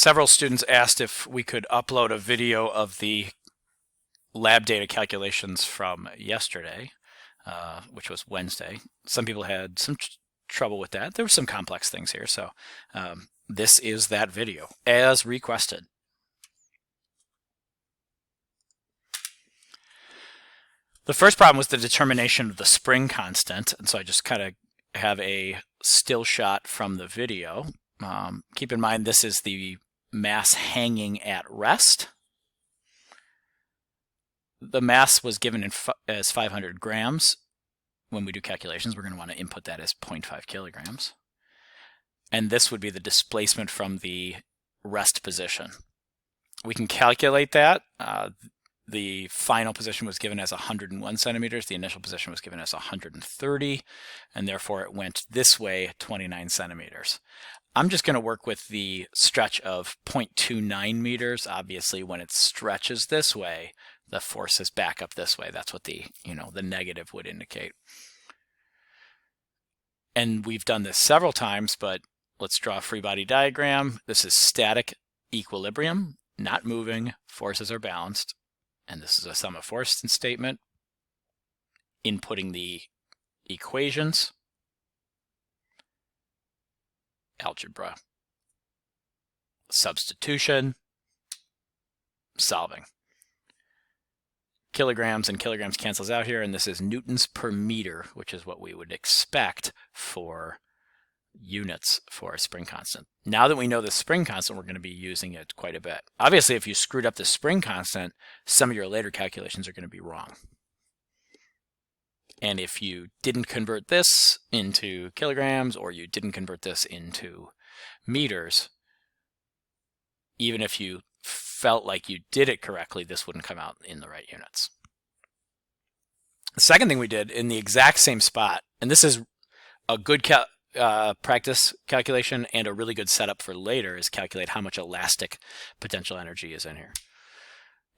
Several students asked if we could upload a video of the lab data calculations from yesterday, which was Wednesday. Some people had some trouble with that. There were some complex things here, so this is that video as requested. The first problem was the determination of the spring constant, and so I just kind of have a still shot from the video. Keep in mind this is the mass hanging at rest. The mass was given as 500 grams. When we do calculations, we're going to want to input that as 0.5 kilograms. And this would be the displacement from the rest position. We can calculate that. The final position was given as 101 centimeters. The initial position was given as 130, and therefore it went this way 29 centimeters. I'm just going to work with the stretch of 0.29 meters. Obviously, when it stretches this way, the force is back up this way. That's what the negative would indicate. And we've done this several times, but let's draw a free body diagram. This is static equilibrium, not moving. Forces are balanced. And this is a sum of forces statement. Inputting the equations. Algebra. Substitution. Solving. Kilograms and kilograms cancels out here, and this is newtons per meter, which is what we would expect for units for a spring constant. Now that we know the spring constant, we're going to be using it quite a bit. Obviously, if you screwed up the spring constant, some of your later calculations are going to be wrong. And if you didn't convert this into kilograms, or you didn't convert this into meters, even if you felt like you did it correctly, this wouldn't come out in the right units. The second thing we did in the exact same spot, and this is a good practice calculation and a really good setup for later, is calculate how much elastic potential energy is in here.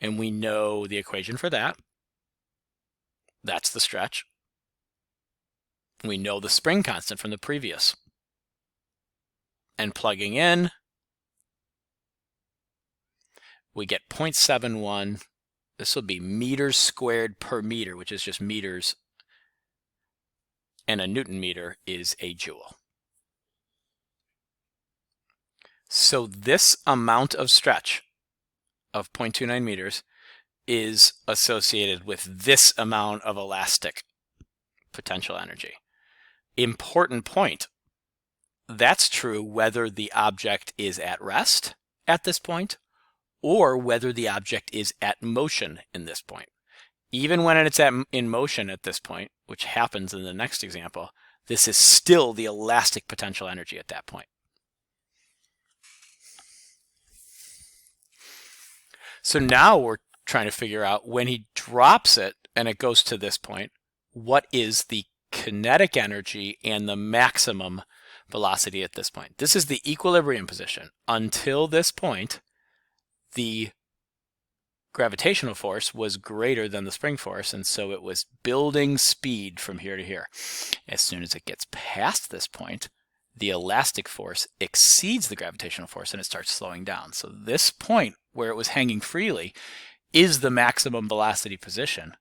And we know the equation for that. That's the stretch. We know the spring constant from the previous. And plugging in, we get 0.71. This will be meters squared per meter, which is just meters. And a Newton meter is a joule. So this amount of stretch of 0.29 meters is associated with this amount of elastic potential energy. Important point. That's true whether the object is at rest at this point or whether the object is at motion in this point. Even when it's in motion at this point, which happens in the next example, this is still the elastic potential energy at that point. So now we're trying to figure out when he drops it and it goes to this point, what is the kinetic energy and the maximum velocity at this point. This is the equilibrium position. Until this point, the gravitational force was greater than the spring force, and so it was building speed from here to here. As soon as it gets past this point, the elastic force exceeds the gravitational force and it starts slowing down. So this point where it was hanging freely is the maximum velocity position.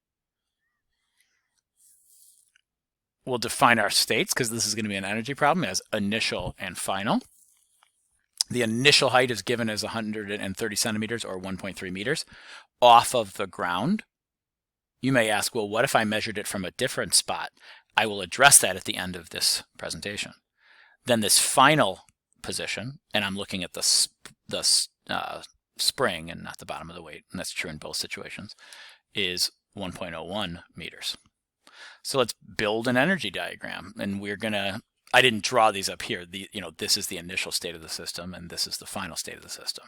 We'll define our states, because this is going to be an energy problem, as initial and final. The initial height is given as 130 centimeters or 1.3 meters off of the ground. You may ask, well, what if I measured it from a different spot? I will address that at the end of this presentation. Then this final position, and I'm looking at the spring and not the bottom of the weight, and that's true in both situations, is 1.01 meters. So let's build an energy diagram, and we're gonna, I didn't draw these up here. This is the initial state of the system, and this is the final state of the system.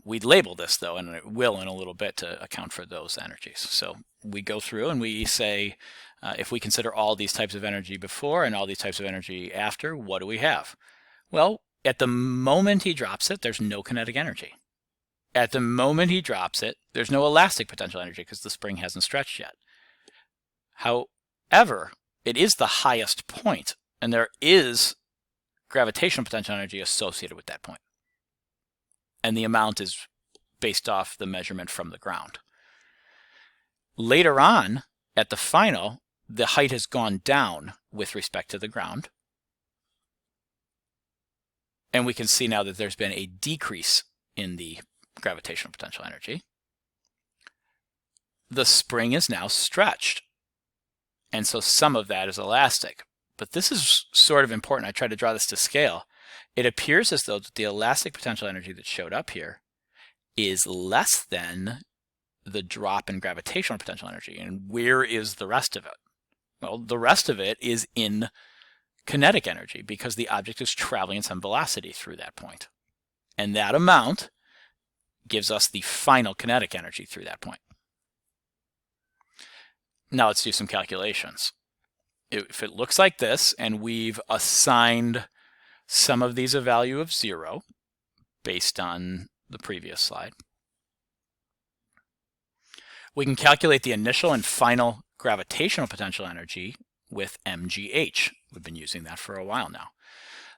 We'd label this though, and it will in a little bit, to account for those energies. So we go through and we say, if we consider all these types of energy before and all these types of energy after, what do we have? Well, at the moment he drops it, there's no kinetic energy. At the moment he drops it, there's no elastic potential energy because the spring hasn't stretched yet. However, it is the highest point, and there is gravitational potential energy associated with that point. and the amount is based off the measurement from the ground. Later on, at the final, the height has gone down with respect to the ground. And we can see now that there's been a decrease in the gravitational potential energy. The spring is now stretched, and so some of that is elastic. But this is sort of important. I tried to draw this to scale. It appears as though the elastic potential energy that showed up here is less than the drop in gravitational potential energy. And where is the rest of it? Well, the rest of it is in kinetic energy because the object is traveling at some velocity through that point. And that amount gives us the final kinetic energy through that point. Now let's do some calculations. If it looks like this, and we've assigned some of these a value of 0 based on the previous slide, we can calculate the initial and final gravitational potential energy with mgh. We've been using that for a while now.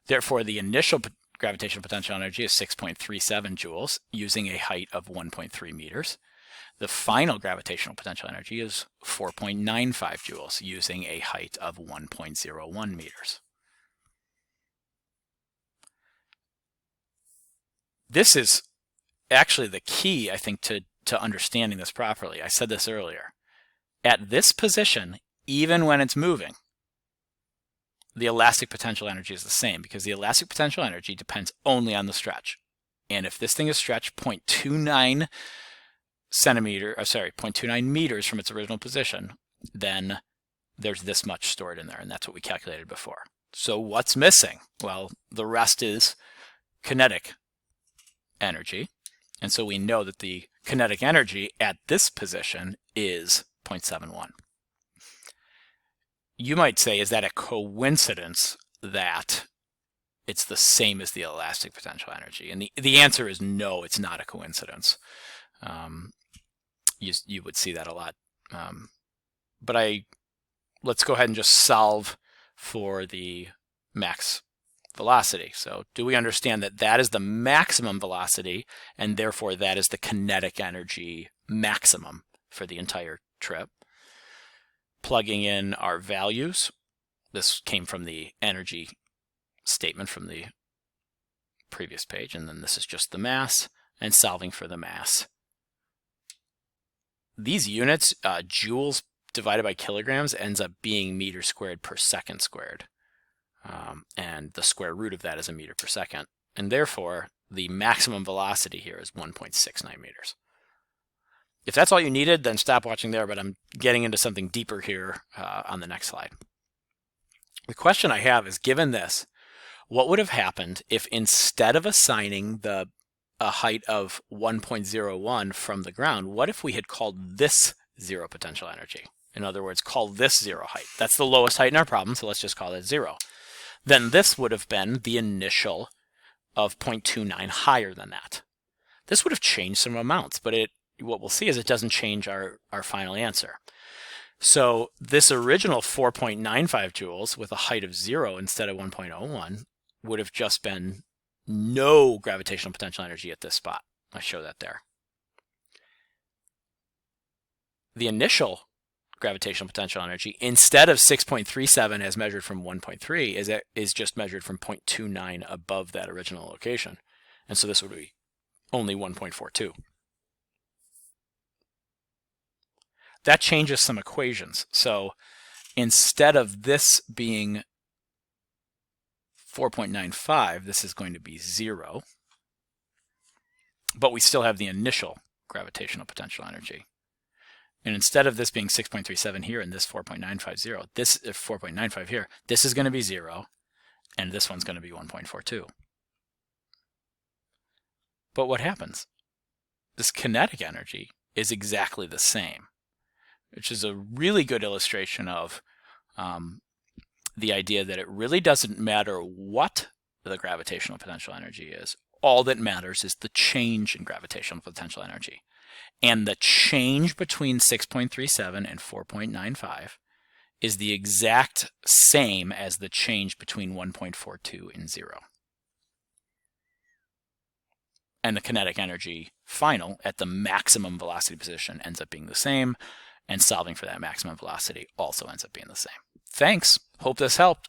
Therefore, the initial gravitational potential energy is 6.37 joules using a height of 1.3 meters. The final gravitational potential energy is 4.95 joules using a height of 1.01 meters. This is actually the key, I think, to understanding this properly. I said this earlier. At this position, even when it's moving, the elastic potential energy is the same because the elastic potential energy depends only on the stretch. And if this thing is stretched 0.29 meters from its original position, then there's this much stored in there, and that's what we calculated before. So what's missing? Well, the rest is kinetic energy, and so we know that the kinetic energy at this position is 0.71. You might say, is that a coincidence that it's the same as the elastic potential energy? And the answer is no, it's not a coincidence. You would see that a lot. But let's go ahead and just solve for the max velocity. So do we understand that that is the maximum velocity, and therefore that is the kinetic energy maximum for the entire trip? Plugging in our values. This came from the energy statement from the previous page, and then this is just the mass, and solving for the mass. These units, joules divided by kilograms, ends up being meters squared per second squared. And the square root of that is a meter per second. And therefore, the maximum velocity here is 1.69 meters. If that's all you needed, then stop watching there, but I'm getting into something deeper here on the next slide. The question I have is, given this, what would have happened if instead of assigning a height of 1.01 from the ground, what if we had called this zero potential energy? In other words, call this zero height. That's the lowest height in our problem, so let's just call it 0. Then this would have been the initial of 0.29 higher than that. This would have changed some amounts, but what we'll see is it doesn't change our final answer. So this original 4.95 joules with a height of 0 instead of 1.01 would have just been no gravitational potential energy at this spot. I show that there. The initial gravitational potential energy, instead of 6.37 as measured from 1.3, is just measured from 0.29 above that original location. And so this would be only 1.42. That changes some equations. So instead of this being 4.95, this is going to be 0. But we still have the initial gravitational potential energy. And instead of this being 6.37 here and this 4.950, this 4.95 here, this is going to be 0, and this one's going to be 1.42. But what happens? This kinetic energy is exactly the same, which is a really good illustration of the idea that it really doesn't matter what the gravitational potential energy is. All that matters is the change in gravitational potential energy. And the change between 6.37 and 4.95 is the exact same as the change between 1.42 and 0. and the kinetic energy final at the maximum velocity position ends up being the same, and solving for that maximum velocity also ends up being the same. Thanks. Hope this helped.